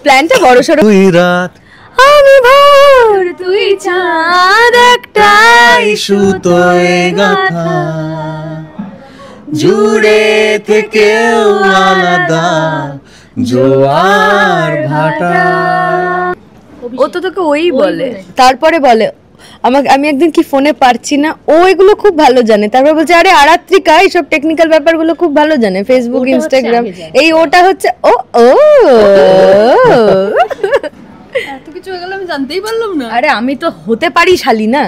প্ল্যানটা বড়সড়। তুই রাত আমি ভোর তুই চাঁদ একটাই সুতোয় গাঁথা, জুড়ে থেকেও আলাদা জোয়ার ভাটা। ও তো তোকে ওই বলে, তারপরে বলে আমাকে, আমি একদিন কি ফোনে পারছি না, ও এগুলো খুব ভালো জানে। তারপর বলছে আরে আরাত্রিকা এইসব টেকনিক্যাল ব্যাপারগুলো খুব ভালো জানে, ফেসবুক ইনস্টাগ্রাম এই ওটা হচ্ছে ও ও এত কিছু হয়ে গেল আমি জানতেই পারলাম না। আরে আমি তো হতে পারি শালি না,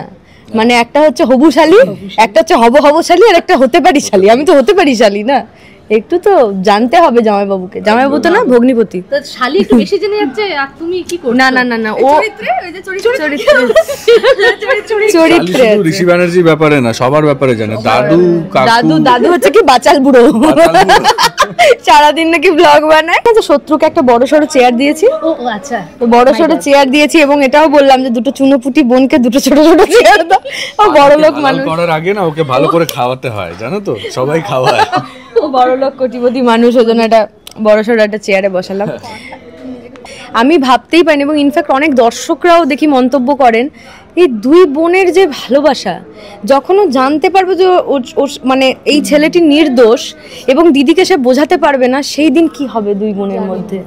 মানে একটা হচ্ছে হবু শালি, একটা হচ্ছে হব শালি, আর একটা হতে পারি শালি। আমি তো হতে পারি শালি না, একটু তো জানতে হবে জামাইবাবুকে। জামাইবাবু তো না ভগ্নিপতি। তো শালি একটু বেশি জেনে যাচ্ছে, আর তুমি কি করছো? না না না না, ও চরিত্রে ওই যে চরিত্রে ঋষি ব্যানার্জির ব্যাপারে না, সবার ব্যাপারে জানে। দাদু কাকু, দাদু হচ্ছে কি বাচাল বুড়ো, সারাদিন নাকি ব্লগ বানায়। শত্রুকে একটা বড় সড়ো চেয়ার দিয়েছি। ও আচ্ছা, বড় সড়ো চেয়ার দিয়েছি এবং এটাও বললাম যে দুটো চুনোপুটি বোনকে দুটো ছোট ছোট চেয়ার দাও। ও বড় লোক মানুষ, করার আগে না ওকে ভালো করে খাওয়াতে হয়, জানো তো, সবাই খাওয়ায়। ও বড় লোক কোটিপতি মানুষ, ওজন্য একটা বড় সড়ো একটা চেয়ারে বসালাম। আমি ভাবতেই পারিনি, এবং ইনফ্যাক্ট অনেক দর্শকরাও দেখি মন্তব্য করেন এই দুই বোনের যে ভালোবাসা, যখন ও জানতে পারবে যে মানে এই ছেলেটি নির্দোষ এবং দিদিকে সে বোঝাতে পারবে না, সেই দিন কি হবে দুই বোনের মধ্যে।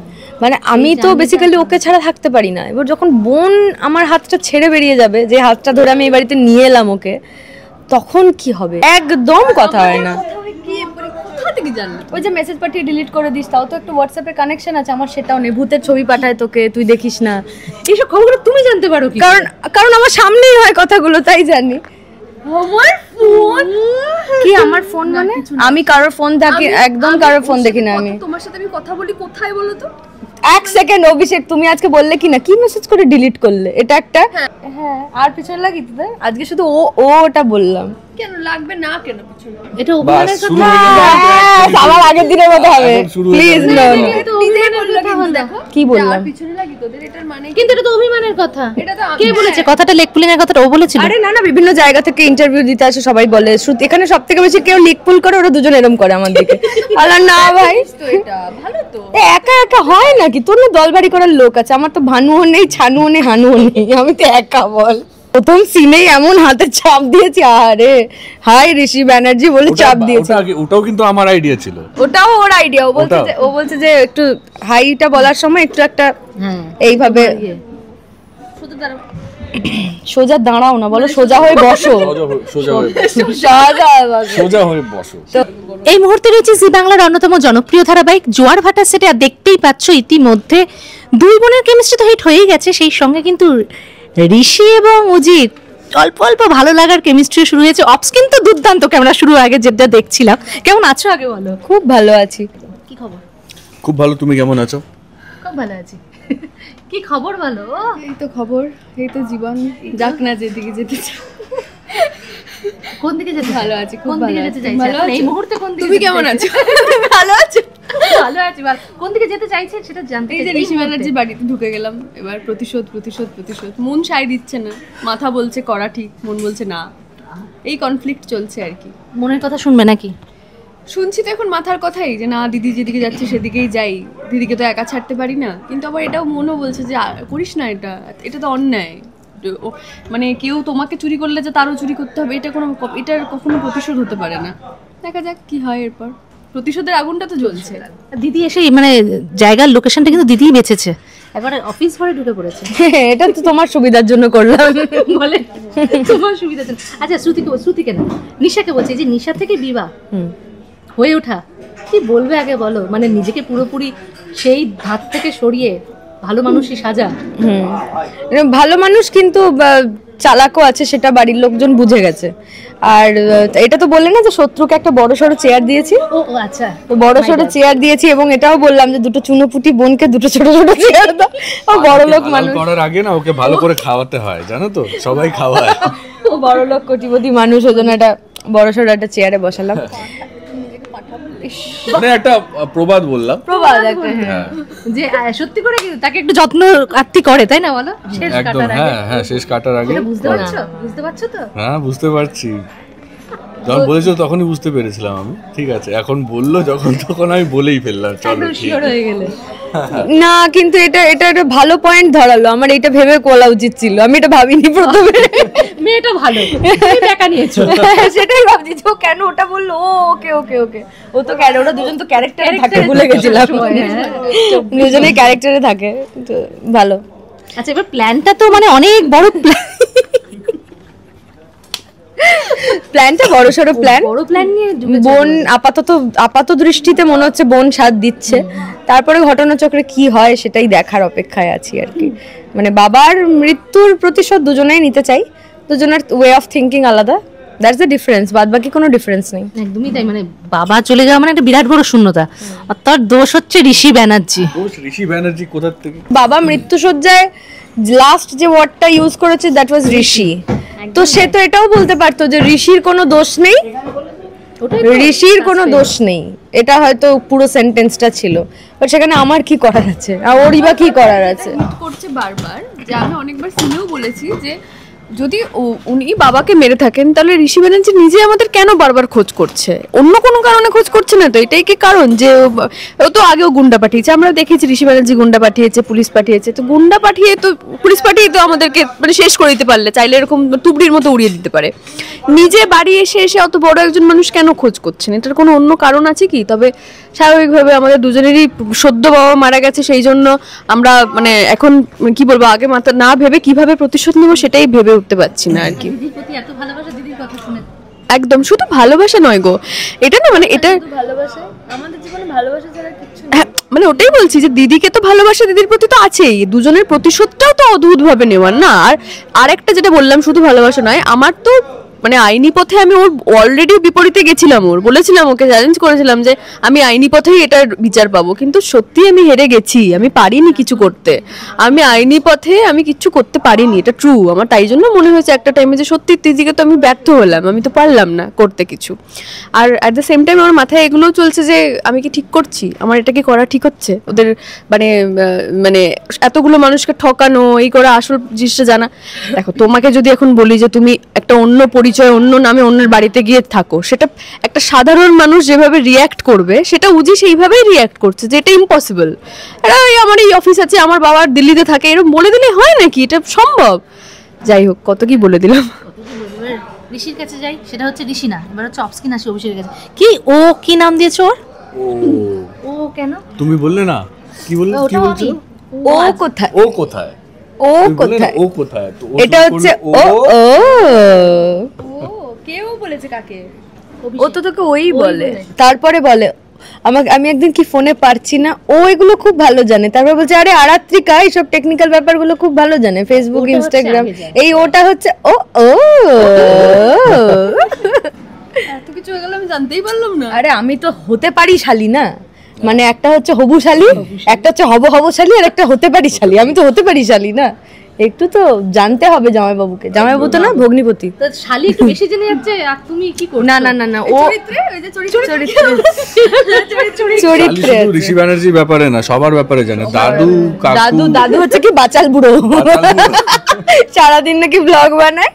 মানে আমি তো বেসিক্যালি ওকে ছাড়া থাকতে পারি না। এবার যখন বোন আমার হাতটা ছেড়ে বেরিয়ে যাবে, যে হাতটা ধরে আমি এই বাড়িতে নিয়ে এলাম ওকে, তখন কি হবে একদম কথা হয় না। ওই যে মেসেজ পাঠিয়ে ডিলিট করে দিস, তাও তো একটু হোয়াটসঅ্যাপে কানেকশন আছে আমার, সেটাও নেই। ভূতের ছবি পাঠায় তোকে, তুই দেখিস না। এইসব খবরগুলো তুমি জানতে পারো কি? কারণ আমার সামনেই হয় কথাগুলো, তাই জানি। আমার ফোন কি? আমার ফোন মানে আমি কারোর ফোন দেখি, একদম কারোর ফোন দেখি না আমি। তোমার সাথে আমি কথা বলি কোথায় বলো তো? এক সেকেন্ড অভিষেক, তুমি আজকে বললে কি না, কি মেসেজ করে ডিলিট করলে, এটা একটা। হ্যাঁ, আর পিছনে লাগি তো আজকে শুধু ওটা বললাম। কেন লাগবে না, কেন পিছনে? এটা অভিমানের কথা, আমার আগের দিনের মতো হবে প্লিজ। নো নো, এটা অভিমানের কথা হলো। দেখো কি বললাম, পিছনে লাগি তোদের, এটার মানে কিন্তু এটা তো অভিমানের কথা। এটা তো কে বলেছে কথাটা? লেগ পুলিং এর কথাটা ও বলেছিল? আরে না না, বিভিন্ন জায়গা থেকে ইন্টারভিউ দিতে আসে সবাই, বলে শ্রুতি এখানে সবথেকে বেশি কেউ লিক পুল করে, ওরা দুজন এরকম করে আমার দিকে। আলা না ভাই, তো এটা ভালো তো। একা একা হয় নাকি? তোর না দলবাড়ি করার লোক আছে, আমার তো ভানুও নেই, ছানুও নেই, হানুও নেই, আমি তো একা। বল, প্রথম সিনেই এমন হাতে চাপ দিয়েছি, আরে হাই ঋষি ব্যানার্জি বলে চাপ দিয়েছি। ওটাও কিন্তু আমার আইডিয়া ছিল, ওটাও ওর আইডিয়া। ও বলছে যে একটু হাইটা বলার সময় একটু একটা এইভাবে সোজা দাঁড়াও না, বলো সোজা হয়ে বসো, সোজা হয়ে বসো। এই মুহূর্তে রয়েছে জি বাংলার অন্যতম জনপ্রিয় ধারাবাহিক জোয়ার ভাটা সেটে। আর দেখতেই পাচ্ছ ইতিমধ্যে দুই বোনের কেমিস্ট্রি তো হিট হয়েই গেছে, সেই সঙ্গে কিন্তু ঋষি এবং অজিত অল্প অল্প ভালো লাগার কেমিস্ট্রি শুরু হয়েছে। অপস কিন্তু দুর্দান্ত, ক্যামেরা শুরু আগে যেটা দেখছিলাম। কেমন আছো আগে বলো? খুব ভালো আছি। কি খবর? খুব ভালো, তুমি কেমন আছো? খুব ভালো আছি। কি খবর বলো? এই তো খবর, এই তো জীবন, যাক না যেদিকে যেতে চাই। কোন দিকে যেতে? ভালো আছি, খুব কোন দিকে যেতে চাইছো এই মুহূর্তে? কোন দিকে? তুমি কেমন আছো? ভালো আছো? ভালো আছি। কোন দিকে যেতে চাইছেন সেটা জানতে চাই। এই যে ঋষি ব্যানার্জির বাড়িতে ঢুকে গেলাম, এবার প্রতিশোধ প্রতিশোধ প্রতিশোধ। মন সায় দিচ্ছে না, মাথা বলছে করা ঠিক, মন বলছে না। এই কনফ্লিক্ট চলছে আর কি। মনের কথা শুনবে নাকি? শুনছি তো এখন মাথার কথাই, যে না দিদি যেদিকে যাচ্ছে সেদিকেই যাই, দিদিকে তো একা ছাড়তে পারি না। কিন্তু আবার এটাও মনও বলছে যে করিস না, এটা তো অন্যায়। মানে কেউ তোমাকে চুরি করলে যে তারও চুরি করতে হবে, এটার কখনো প্রতিশোধ হতে পারে না। দেখা যাক কি হয় এরপর। প্রতিশোধের আগুনটা তো জ্বলছে। দিদি এসে মানে জায়গার লোকেশনটা কিন্তু দিদিই বেঁচেছে, একবারে অফিস ঘরে ঢুকে পড়েছে। এটা তো তোমার সুবিধার জন্য করলাম। বলে তোমার সুবিধার জন্য। আচ্ছা শ্রুতিকে না, নিশাকে বলছে যে নিশা থেকে বিবাহ হয়ে ওঠা, কি বলবে আগে বলো? মানে নিজেকে পুরোপুরি সেই ধাত থেকে সরিয়ে ভালো মানুষই সাজা। ভালো মানুষ কিন্তু চালাকও আছে, সেটা বাড়ির লোকজন বুঝে গেছে। আর এটা তো বললে না যে শত্রুকে একটা বড় সড়ো চেয়ার দিয়েছি। ও আচ্ছা, বড় সড়ো চেয়ার দিয়েছি এবং এটাও বললাম যে দুটো চুনোপুটি বোনকে দুটো ছোট ছোট চেয়ার দাও। ও বড় লোক মানুষ, করার আগে না ওকে ভালো করে খাওয়াতে হয়, জানো তো, সবাই খাওয়ায়। ও বড় লোক কোটিপতি মানুষ, ওজন্য একটা বড় সড়ো একটা চেয়ারে বসালাম। মানে একটা প্রবাদ বললাম, প্রবাদ একটা। যে সত্যি করে কিন্তু তাকে একটু যত্ন আত্তি করে, তাই না বলো? শেষ কাটার আগে। হ্যাঁ শেষ কাটার আগে। বুঝতে পারছো তো? হ্যাঁ বুঝতে পারছি। যখন বলেছিল তখনই বুঝতে পেরেছিলাম আমি, ঠিক আছে। এখন বললো যখন, তখন আমি বলেই ফেললাম, চলো শিওর হয়ে গেলে। না কিন্তু এটা একটা ভালো পয়েন্ট ধরালো, আমার এটা ভেবে বলা উচিত ছিল, আমি এটা ভাবিনি প্রথমে। মেয়েটা ভালো, টাকা নিয়েছো। সেটাই ভাবছি যে ও কেন ওটা বললো। ওকে ওকে ওকে, ও তো ওরা দুজন তো ক্যারেক্টারে থাকে, ভুলে গেছিলাম। দুজনেই ক্যারেক্টারে থাকে, তো ভালো। আচ্ছা, এবার প্ল্যানটা তো মানে অনেক বড় প্ল্যান। প্ল্যানটা বড়সড় প্ল্যান, বড় প্ল্যান নিয়ে বোন আপাত দৃষ্টিতে মনে হচ্ছে বোন সাথ দিচ্ছে, তারপরে ঘটনাচক্রে কি হয় সেটাই দেখার অপেক্ষায় আছি আর কি। মানে বাবার মৃত্যুর প্রতিশোধ দুজনেই নিতে চাই, দুজনের ওয়ে অফ থিঙ্কিং আলাদা, দ্যাটস দ্য ডিফারেন্স, বাদ বাকি কোনো ডিফারেন্স নেই। একদমই তাই, মানে বাবা চলে যাওয়া মানে একটা বিরাট বড় শূন্যতা, আর তার দোষ হচ্ছে ঋষি ব্যানার্জি। ঋষি ব্যানার্জি কোথা থেকে? বাবা মৃত্যুসজ্জায় লাস্ট যে ওয়ার্ডটা ইউজ করেছে দ্যাট ওয়াজ ঋষি, তো সে তো এটাও বলতে পারতো যে ঋষির কোনো দোষ নেই, ঋষির কোনো দোষ নেই, এটা হয়তো পুরো সেন্টেন্সটা ছিল, বাট সেখানে আমার কি করার আছে, আর ওরই বা কি করার আছে। করছে বারবার, যে আমি অনেকবার সিনেও বলেছি যে যদি উনি বাবাকে মেরে থাকেন তাহলে ঋষি ব্যানার্জি নিজে আমাদের কেন বারবার খোঁজ করছে, অন্য কোনো কারণে খোঁজ করছে না তো? এটাই কি কারণ যে ও তো আগেও গুন্ডা পাঠিয়েছে, আমরা দেখেছি ঋষি ব্যানার্জি গুন্ডা পাঠিয়েছে, পুলিশ পাঠিয়েছে, তো গুন্ডা পাঠিয়ে তো পুলিশ পাঠিয়ে তো আমাদেরকে মানে শেষ করে দিতে পারলে, চাইলে এরকম তুবড়ির মতো উড়িয়ে দিতে পারে, নিজে বাড়ি এসে অত বড় একজন মানুষ কেন খোঁজ করছেন? এটার কোনো অন্য কারণ আছে কি? তবে স্বাভাবিকভাবে আমাদের দুজনেরই সদ্য বাবা মারা গেছে, সেই জন্য আমরা মানে এখন কি বলবো, আগে মাথা না ভেবে কিভাবে প্রতিশোধ নেবো সেটাই ভেবে উঠতে পারছি না আর কি। একদম শুধু ভালোবাসা নয় গো, এটা না মানে এটা ভালোবাসা, আমাদের জীবনে ভালোবাসা ছাড়া কিছু হ্যাঁ, মানে ওটাই বলছি যে দিদিকে তো ভালোবাসা দিদির প্রতি তো আছেই, দুজনের প্রতিশোধটাও তো অদ্ভুত ভাবে নেওয়ার না। আর আরেকটা যেটা বললাম, শুধু ভালোবাসা নয়, আমার তো মানে আইনি পথে আমি ওর অলরেডি বিপরীতে গেছিলাম, ওর বলেছিলাম, ওকে চ্যালেঞ্জ করেছিলাম যে আমি আইনি পথেই এটার বিচার পাবো, কিন্তু সত্যি আমি হেরে গেছি, আমি পারিনি কিছু করতে, আমি আইনি পথে আমি কিছু করতে পারিনি, এটা ট্রু। আমার তাই জন্য মনে হয়েছে একটা টাইমে যে সত্যি দিদিকে তো আমি ব্যর্থ হলাম, আমি তো পারলাম না করতে কিছু। আর অ্যাট দ্য সেম টাইম আমার মাথায় এগুলোও চলছে যে আমি কি ঠিক করছি, আমার এটা কি করা ঠিক হচ্ছে, ওদের মানে মানে এতগুলো মানুষকে ঠকানো, এই করা, আসল জিনিসটা জানা। দেখো তোমাকে যদি এখন বলি যে তুমি একটা অন্য পরিচয়, অন্য নামে অন্যের বাড়িতে গিয়ে থাকো, সেটা একটা সাধারণ মানুষ যেভাবে রিয়্যাক্ট করবে সেটা উজি সেইভাবেই রিয়্যাক্ট করছে, যে এটা ইম্পসিবল, এটা আমার এই অফিস আছে, আমার বাবার দিল্লিতে থাকে, এরকম বলে দিলে হয় নাকি? এটা সম্ভব? যাই হোক, কত কি বলে দিলাম। ঋষির কাছে যাই, সেটা হচ্ছে ঋষি না, এবার হচ্ছে অফস্কিন আসি অভিষেকের কাছে। কি ও কি নাম দিয়েছো ওর? ও কেন তুমি বললে না? কি বললে? কি বলছো? ও কোথায়, ও কোথায়, ও কোথায়, ও কোথায়? তো এটা হচ্ছে ও ও কেউ বলেছে কাকে? ও তো তোকে ওই বলে, তারপরে বলে আমাকে, আমি একদিন কি ফোনে পারছি না, ও এগুলো খুব ভালো জানে, তারপর বলছে আরে আরাত্রিকা এইসব টেকনিক্যাল ব্যাপারগুলো খুব ভালো জানে, ফেসবুক ইনস্টাগ্রাম, এই ওটা হচ্ছে ও ও এত কিছু হয়ে গেল আমি জানতেই পারলাম না। আরে আমি তো হতে পারি শালি না, মানে একটা হচ্ছে হবু শালি, একটা হচ্ছে হব শালি, আর একটা হতে পারি শালি, আমি তো হতে পারি শালি না, একটু তো জানতে হবে জামাইবাবুকে, জামাইবাবু তো না ভগ্নিপতি, তো শালি একটু বেশি জেনে যাচ্ছে, আর তুমি কি করছো? না না না না, ও চরিত্রে ওই যে চরিত্রে শুধু ঋষি ব্যানার্জির ব্যাপারে না, সবার ব্যাপারে জানে, দাদু কাকু। দাদু হচ্ছে কি বাচাল বুড়ো, সারাদিন নাকি ব্লগ বানায়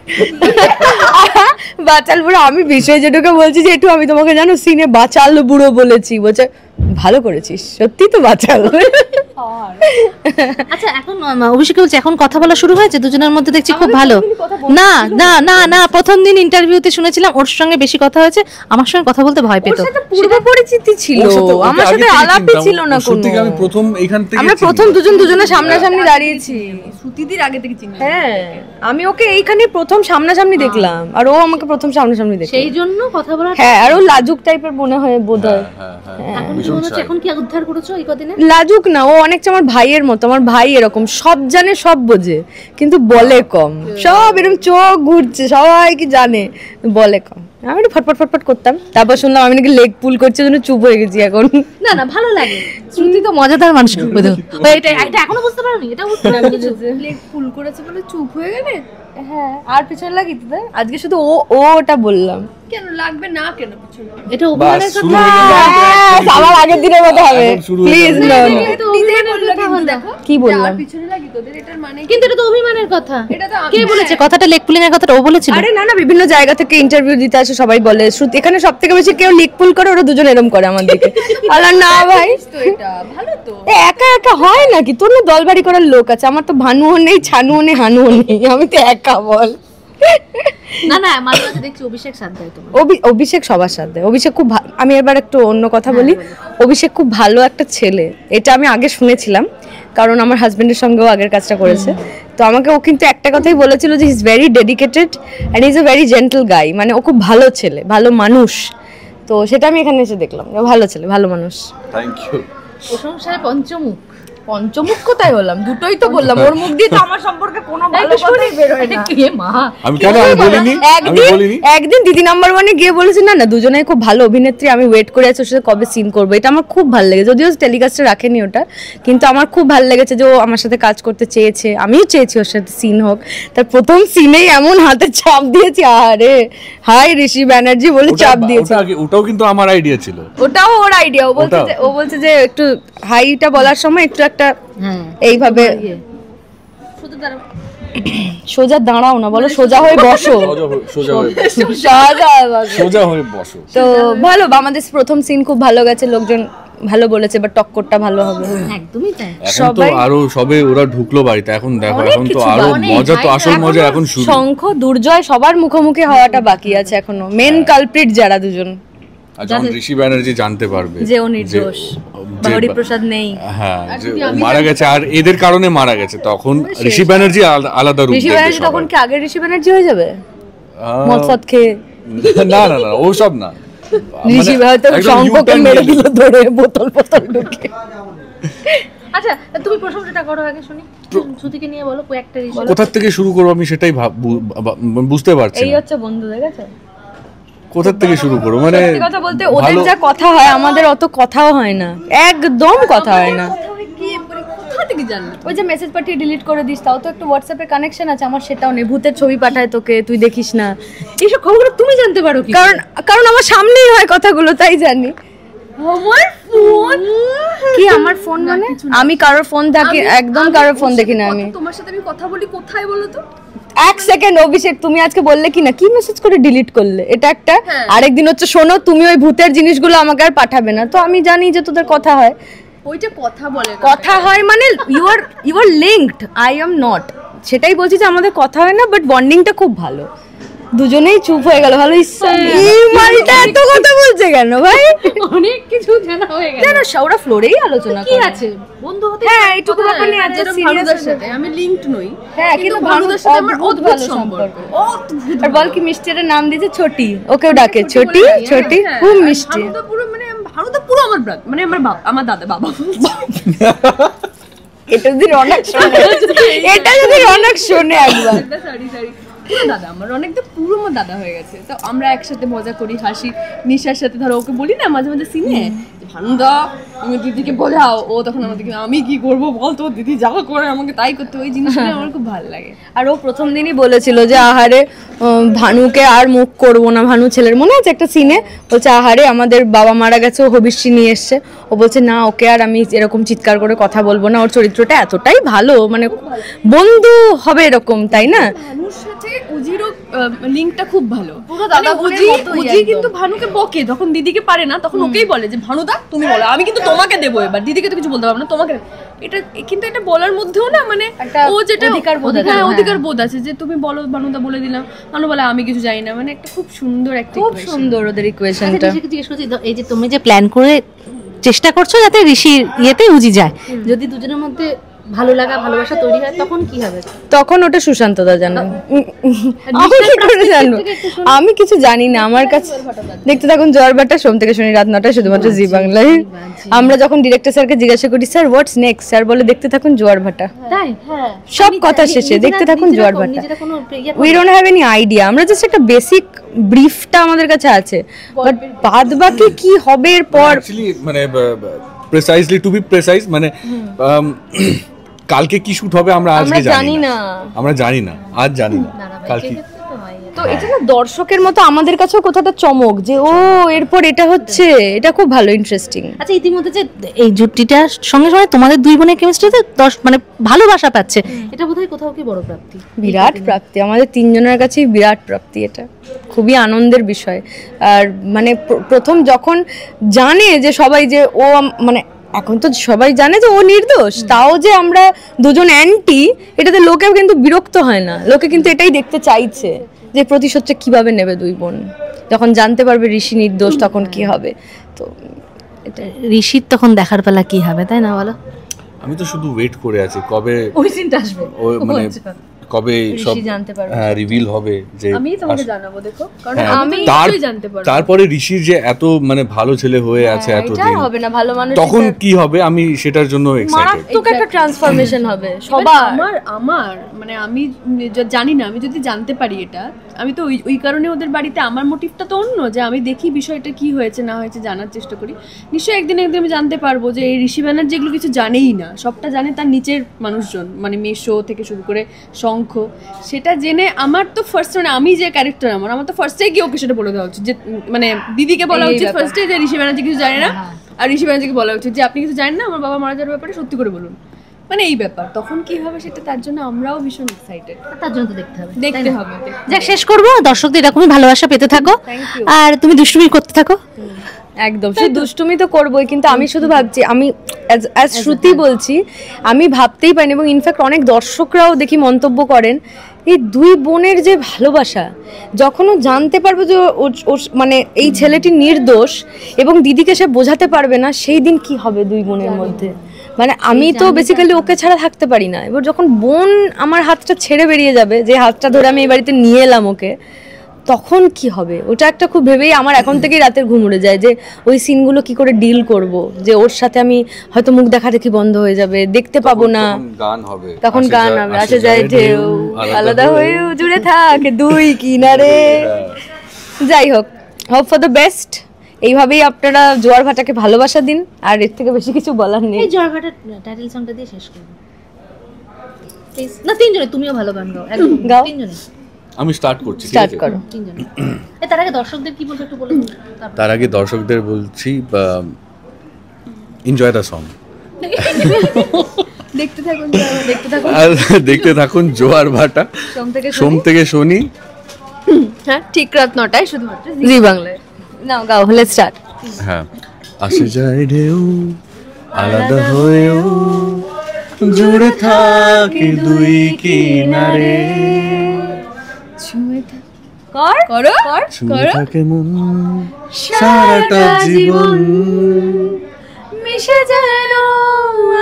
বাচাল বুড়ো। আমি বিষয় যেটুকু বলছি যে একটু আমি তোমাকে জানো সিনে বাচাল বুড়ো বলেছি, বলছে ভালো করেছিস, সত্যি তো বাচাল। আচ্ছা, এখন অভিষেক বলছে এখন কথা বলা শুরু হয়েছে দুজনের মধ্যে, দেখছি খুব ভালো। না না না না, প্রথম দিন ইন্টারভিউতে শুনেছিলাম ওর সঙ্গে বেশি কথা হয়েছে, আমার সঙ্গে কথা বলতে ভয় পেত। পূর্ব পরিচিতি ছিল, আমার সাথে আলাপই ছিল না কোনো। আমি প্রথম এখান থেকে আমরা প্রথম দুজনের সামনাসামনি দাঁড়িয়েছি, শ্রুতিদির আগে থেকে চিনি। হ্যাঁ আমি ওকে এইখানে প্রথম সামনাসামনি দেখলাম, আর ও আমাকে প্রথম সামনাসামনি দেখলো, সেই জন্য কথা বলা। হ্যাঁ, আর ও লাজুক টাইপের মনে হয় বোধহয়। এখন কি মনে হচ্ছে, এখন কি উদ্ধার করেছো এই কদিনে? লাজুক না, ও অনেকটা আমার ভাইয়ের মতো, আমার ভাই এরকম সব জানে সব বোঝে কিন্তু বলে কম, সব এরকম চোখ ঘুরছে, সবাই কি জানে, বলে কম। আমি একটু ফটফট ফটফট করতাম, তারপর শুনলাম আমি নাকি লেগ পুল করছি, জন্য চুপ হয়ে গেছি এখন। না না, ভালো লাগে, শ্রুতি তো মজাদার মানুষ। এটা এখনো বুঝতে পারোনি? এটা বুঝতে পারো কিছু? লেগ ফুল করেছে বলে চুপ হয়ে গেলে? হ্যাঁ, আর পিছনে লাগি তো আজকে শুধু ও ওটা বললাম, কেন লাগবে না, কেন পিছনে? এটা অভিমানের কথা, আমার আগের দিনের মতো হবে, প্লিজ। না নিজেই বললো কিন্তু দেখো কি বললাম? পিছনে লাগি তোদের, এটার মানে কিন্তু এটা তো অভিমানের কথা। এটা তো কে বলেছে কথাটা? লেগ পুলিং এর কথাটা ও বলেছিল? আরে না না, বিভিন্ন জায়গা থেকে ইন্টারভিউ দিতে আসে, সবাই বলে শ্রুতি এখানে সব থেকে বেশি কেউ লিক পুল করে, ওরা দুজন এরম করে আমার দিকে। আল্লাহ না ভাই, তো এটা ভালো তো। একা একা হয় নাকি? তোর না দলবাড়ি করার লোক আছে, আমার তো ভানুও নেই, ছানুও নেই, হানুও নেই, আমি তো একা বল। না না, মাঝে মাঝে দেখছি অভিষেক সাথ দেয় তোমার। অভিষেক সবার সাথে, অভিষেক খুব আমি এবার একটু অন্য কথা বলি, অভিষেক খুব ভালো একটা ছেলে, এটা আমি আগে শুনেছিলাম, কারণ আমার হাজবেন্ডের সঙ্গেও আগের কাজটা করেছে। তো আমাকে ও কিন্তু একটা কথাই বলেছিল যে he is very dedicated and is a very gentle guy, মানে ও খুব ভালো ছেলে, ভালো মানুষ। তো সেটা আমি এখানে এসে দেখলাম, ভালো ছেলে, ভালো মানুষ। Thank you. প্রশংসায় পঞ্চমুখ। পঞ্চমুখ কোথায় হলাম? দুটোই তো বললাম, ওর মুখ দিয়ে তো আমার সম্পর্কে কোনো ভালো কথাই বের হয় না। কে মা, আমি কেন বলিনি? আমি বলিনি। একদিন দিদি নাম্বার ওয়ানে গিয়ে বলেছি না না দুজনেই খুব ভালো অভিনেত্রী, আমি ওয়েট করে আছি ওর সাথে কবে সিন করবো। এটা আমার খুব ভালো লেগেছে, যদিও টেলিকাস্টে রাখেনি ওটা, কিন্তু আমার খুব ভালো লেগেছে যে ও আমার সাথে কাজ করতে চেয়েছে, আমিও চেয়েছি ওর সাথে সিন হোক। তার প্রথম সিনেই এমন হাতে চাপ দিয়েছি, আরে হাই ঋষি ব্যানার্জি বলে চাপ দিয়েছে। ওটাও কিন্তু আমার আইডিয়া ছিল, ওটাও ওর আইডিয়া। ও বলছে যে একটু হাইটা বলার সময় একটু একটা এইভাবে সোজা দাঁড়াও না, বলো সোজা হয়ে বসো, সোজা হয়ে বসো। তো ভালো, আমাদের প্রথম সিন খুব ভালো গেছে, লোকজন ভালো বলেছে, বাট টক্করটা ভালো হবে। একদমই তাই। এখন তো আরো সবে ওরা ঢুকলো বাড়িতে, এখন দেখো এখন তো আরো মজা, তো আসল মজা এখন শুরু। শঙ্খ দুর্জয় সবার মুখোমুখি হওয়াটা বাকি আছে এখনো, মেন কালপ্রিট যারা দুজন, যখন ঋষি ব্যানার্জি জানতে পারবে যে ও নির্দোষ, হরিপ্রসাদ নেই, হ্যাঁ যে ও মারা গেছে আর এদের কারণে মারা গেছে, তখন ঋষি ব্যানার্জি আলাদা রূপ ঋষি দেখবে ব্যানার্জি তখন কি আগের ঋষি ব্যানার্জি হয়ে যাবে? মদ ফদ খেয়ে না না না, ও সব না, ঋষি হয়তো শঙ্খকে মেরে দিল ধরে বোতল ঢুকে। আচ্ছা তুমি প্রশংসাটা করো আগে শুনি, শ্রুতিকে নিয়ে বলো কয়েকটা ঋষি। কোথা থেকে শুরু করবো আমি সেটাই বুঝতে পারছি এই না। হচ্ছে বন্ধু, দেখেছো? কোথা থেকে শুরু করবো, মানে সত্যি কথা বলতে ওদের যা কথা হয় আমাদের অত কথাও হয় না, একদম কথা হয় না। কোথা থেকে জানলে? ওই যে মেসেজ পাঠিয়ে ডিলিট করে দিস, তাও তো একটু হোয়াটসঅ্যাপে কানেকশন আছে, আমার সেটাও নেই। ভূতের ছবি পাঠায় তোকে, তুই দেখিস না, এইসব খবরগুলো তুমি জানতে পারো কি? কারণ আমার সামনেই হয় কথাগুলো, তাই জানি। আমার ফোন কি আমার ফোন মানে? আমি কারোর ফোন থাকি, একদম কারোর ফোন দেখি না আমি। তোমার সাথে আমি কথা বলি কোথায় বলো তো? এক সেকেন্ড অভিষেক, তুমি আজকে বললে কি না কি মেসেজ করে ডিলিট করলে, এটা একটা। আরেকদিন হচ্ছে শোনো তুমি ওই ভূতের জিনিসগুলো আমাকে আর পাঠাবে না, তো আমি জানি যে তোদের কথা হয়। ওইটা কথা বলে না। কথা হয় মানে you are linked, I am not, সেটাই বলছি যে আমাদের কথা হয় না, বাট বন্ডিংটা খুব ভালো। দুজনেই চুপ হয়ে গেল, ভালো। এই মালটা এত কথা বলছে কেন ভাই? অনেক কিছু জানা হয়ে গেল। জানো ওরা ফ্লোরেই আলোচনা কি করে। আছে বন্ধু হতে? হ্যাঁ এইটুকু ব্যাপার নিয়ে এত ভানুদার সিরিয়াস। সাথে আমি লিংকড নই। হ্যাঁ কিন্তু ভানুদার সাথে আমার অদ্ভুত ভালো সম্পর্ক। আর বল কি মিষ্টির নাম দিয়েছে ছোটি, ওকেও ডাকে ছোটি ছোটি, খুব মিষ্টি। ভানুদা পুরো মানে ভানুদা পুরো আমার ব্রাদার, মানে আমার দাদা বাবা। এটা যদি রনক শোনে, এটা যদি রনক শোনে একবার। সরি পুরো দাদা আমার, অনেকটা পুরো আমার দাদা হয়ে গেছে। তো আমরা একসাথে মজা করি, হাসি। নিশার সাথে ধরো ওকে বলি না মাঝে মাঝে সিনে, ভানুদা তুমি দিদিকে বোঝাও, ও তখন আমাদেরকে আমি কি করবো বলতো, দিদি যা করে আমাকে তাই করতে, ওই জিনিসটা আমার খুব ভালো লাগে। আর ও প্রথম দিনই বলেছিল যে আহারে ভানুকে আর মুখ করবো না, ভানু ছেলের মনে আছে একটা সিনে বলছে আহারে আমাদের বাবা মারা গেছে, ও হবিষ্যি নিয়ে এসছে, ও বলছে না ওকে আর আমি এরকম চিৎকার করে কথা বলবো না, ওর চরিত্রটা এতটাই ভালো, মানে বন্ধু হবে এরকম, তাই না? ভানুর সাথে উজিরও লিংকটা খুব ভালো। পুরো দাদা বোনের মতোই উজি কিন্তু ভানুকে বকে, যখন দিদিকে পারে না তখন ওকেই বলে যে ভানুদা তুমি বলো, আমি কিন্তু তোমাকে দেবো এবার, দিদিকে তো কিছু বলতে পারবো না, তোমাকে। এটা কিন্তু এটা বলার মধ্যেও না মানে ও যেটা অধিকার বোধ আছে যে তুমি বলো, ভানুদা বলে দিলাম, ভানু বলে আমি কিছু জানি না, মানে একটা খুব সুন্দর একটা খুব সুন্দর ওদের ইকুয়েশনটা। জিজ্ঞেস করছি, এই যে তুমি যে প্ল্যান করে চেষ্টা করছো যাতে ঋষির ইয়েতে উজি যায়, যদি দুজনের মধ্যে ভালো লাগা ভালোবাসা তৈরি হয় তখন কি হবে? তখন ওটা সুশান্ত দা জানেন, আমি কি করে জানবো? আমি কিছু জানি না, আমার কাছে দেখতে থাকুন জোয়ার ভাটা, সোম থেকে শনি রাত 9টায় শুধুমাত্র জি বাংলায়। আমরা যখন ডিরেক্টর স্যারকে জিজ্ঞাসা করি স্যার হোয়াটস নেক্সট, স্যার বলে দেখতে থাকুন জোয়ার ভাটা। তাই? হ্যাঁ, সব কথা শেষে দেখতে থাকুন জোয়ার ভাটা। We don't have any idea, আমরা জাস্ট একটা বেসিক ব্রিফটা আমাদের কাছে আছে, বাট বাদ বাকি কি হবে এরপর অ্যাকচুয়ালি মানে প্রিসাইজলি টু বি প্রিসাইজ মানে কালকে কি শুট হবে আমরা আজকে জানি না, আমরা জানি না, আজ জানি না কাল কি। তো এটা না দর্শকের মতো আমাদের কাছেও কোথাটা চমক যে ও এরপর এটা হচ্ছে, এটা খুব ভালো, ইন্টারেস্টিং। আচ্ছা, ইতিমধ্যে যে এই জুটিটার সঙ্গে সঙ্গে তোমাদের দুই বোনের কেমিস্ট্রিতে মানে ভালোবাসা পাচ্ছে, এটা বোধহয় কোথাও কি বড় প্রাপ্তি? বিরাট প্রাপ্তি, আমাদের তিনজনের কাছেই বিরাট প্রাপ্তি, এটা খুবই আনন্দের বিষয়। আর মানে প্রথম যখন জানে যে সবাই যে ও মানে এখন তো সবাই জানে যে ও নির্দোষ, তাও যে আমরা দুজন অ্যান্টি, এটাতে লোকেও কিন্তু বিরক্ত হয় না, লোকে কিন্তু এটাই দেখতে চাইছে যে প্রতিশোধটা কিভাবে নেবে দুই বোন। যখন জানতে পারবে ঋষি নির্দোষ তখন কি হবে, তো এটা ঋষির তখন দেখার পালা কি হবে, তাই না বলো? আমি তো শুধু ওয়েট করে আছি কবে ওই সিনটা আসবে, ও মানে কবে সব জানতে পারবে, রিভিল হবে যে আমি তোমাকে জানাবো, দেখো, কারণ আমি তার নিশ্চয়ই জানতে পারবো। তারপরে ঋষির যে এত মানে ভালো ছেলে হয়ে আছে এটা এতদিন, হবে না ভালো মানুষ, তখন কি হবে আমি সেটার জন্য এক্সাইটেড। মারাত্মক একটা ট্রান্সফরমেশন হবে Even সবার। আমার মানে আমি জানি না, আমি যদি জানতে পারি এটা, আমি তো ওই কারণে ওদের বাড়িতে, আমার মোটিভটা তো অন্য, যে আমি দেখি বিষয়টা কি হয়েছে না হয়েছে জানার চেষ্টা করি। নিশ্চয়ই একদিন আমি জানতে পারবো যে এই ঋষি ব্যানার্জি এগুলো কিছু জানেই না, সবটা জানে তার নিচের মানুষজন, মানে মেশো থেকে শুরু করে শঙ্খ। সেটা জেনে আমার তো ফার্স্ট, মানে আমি যে ক্যারেক্টার আমার তো ফার্স্টে গিয়ে ওকে সেটা বলে দেওয়া উচিত, যে মানে দিদিকে বলা উচিত ফার্স্টে যে ঋষি ব্যানার্জি কিছু জানে না, আর ঋষি ব্যানার্জিকে বলা উচিত যে আপনি কিছু জানেন না, আমার বাবা মারা যাওয়ার ব্যাপারে সত্যি করে বলুন, মানে এই ব্যাপার। তখন কি হবে সেটা, তার জন্য আমরাও ভীষণ এক্সাইটেড, তার জন্য তো দেখতে হবে। যাক, শেষ করবো, দর্শকদের এরকমই ভালোবাসা পেতে থাকো, আর তুমি দুষ্টুমি করতে থাকো। একদম, সে দুষ্টুমি তো করবোই, কিন্তু আমি শুধু ভাবছি, আমি অ্যাজ শ্রুতি বলছি, আমি ভাবতেই পারিনি, এবং ইনফ্যাক্ট অনেক দর্শকরাও দেখি মন্তব্য করেন, এই দুই বোনের যে ভালোবাসা, যখন ও জানতে পারবে যে মানে এই ছেলেটি নির্দোষ এবং দিদিকে সে বোঝাতে পারবে না, সেই দিন কি হবে দুই বোনের মধ্যে। মানে আমি তো বেসিক্যালি ওকে ছাড়া থাকতে পারি না, এবার যখন বোন আমার হাতটা ছেড়ে বেরিয়ে যাবে, যে হাতটা ধরে আমি এই বাড়িতে নিয়ে এলাম ওকে, তখন কি হবে, ওটা একটা খুব ভেবেই আমার এখন থেকেই রাতের ঘুম উড়ে যায়, যে ওই সিনগুলো কি করে ডিল করব, যে ওর সাথে আমি হয়তো মুখ দেখা দেখি বন্ধ হয়ে যাবে, দেখতে পাবো না, গান হবে, তখন গান হবে, আসে যায় ঢেউ আলাদা হয়েও জুড়ে থাকে দুই কিনারে। যাই হোক, হোপ ফর দ্য বেস্ট। এইভাবেই আপনারা জোয়ার ভাটাকে ভালোবাসা দিন, আর এর থেকে বেশি কিছু বলার নেই। এই জোয়ার ভাটার টাইটেল সংটা দিয়ে শেষ করবো প্লিজ। না, তিনজনে, তুমিও ভালো গান গাও, একদম গাও। তিনজনে আমি স্টার্ট করছি, স্টার্ট করো। তিনজনে। তার আগে দর্শকদের কি বলবো একটু বলে দিন। তার আগে দর্শকদের বলছি এনজয় দ্য সং, দেখতে থাকুন আর দেখতে থাকুন জোয়ার ভাটা, সোম থেকে শনি, হ্যাঁ, ঠিক রাত 9টায় শুধুমাত্র জি বাংলায়। নাও গাও, হলে স্টার্ট। হ্যাঁ, আসে যায় ঢেউ আলাদা হয়েও জুড়ে থাকে দুই কিনারে, করো ছুঁয়ে থাকে মন সারাটা জীবন, মিশে যেন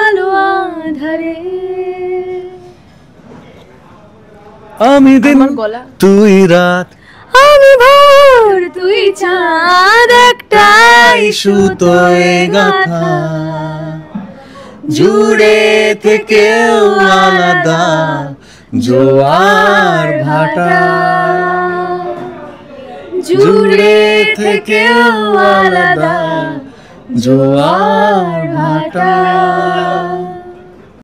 আলো আধারে, আমি দিন তুই রাত, আমি ভোর তুই চাঁদ, একটাই সুতোয় গাথা, জুড়ে থেকেও আলাদা জোয়ার ভাটা, জুড়ে থেকেও আলাদা জোয়ার ভাটা।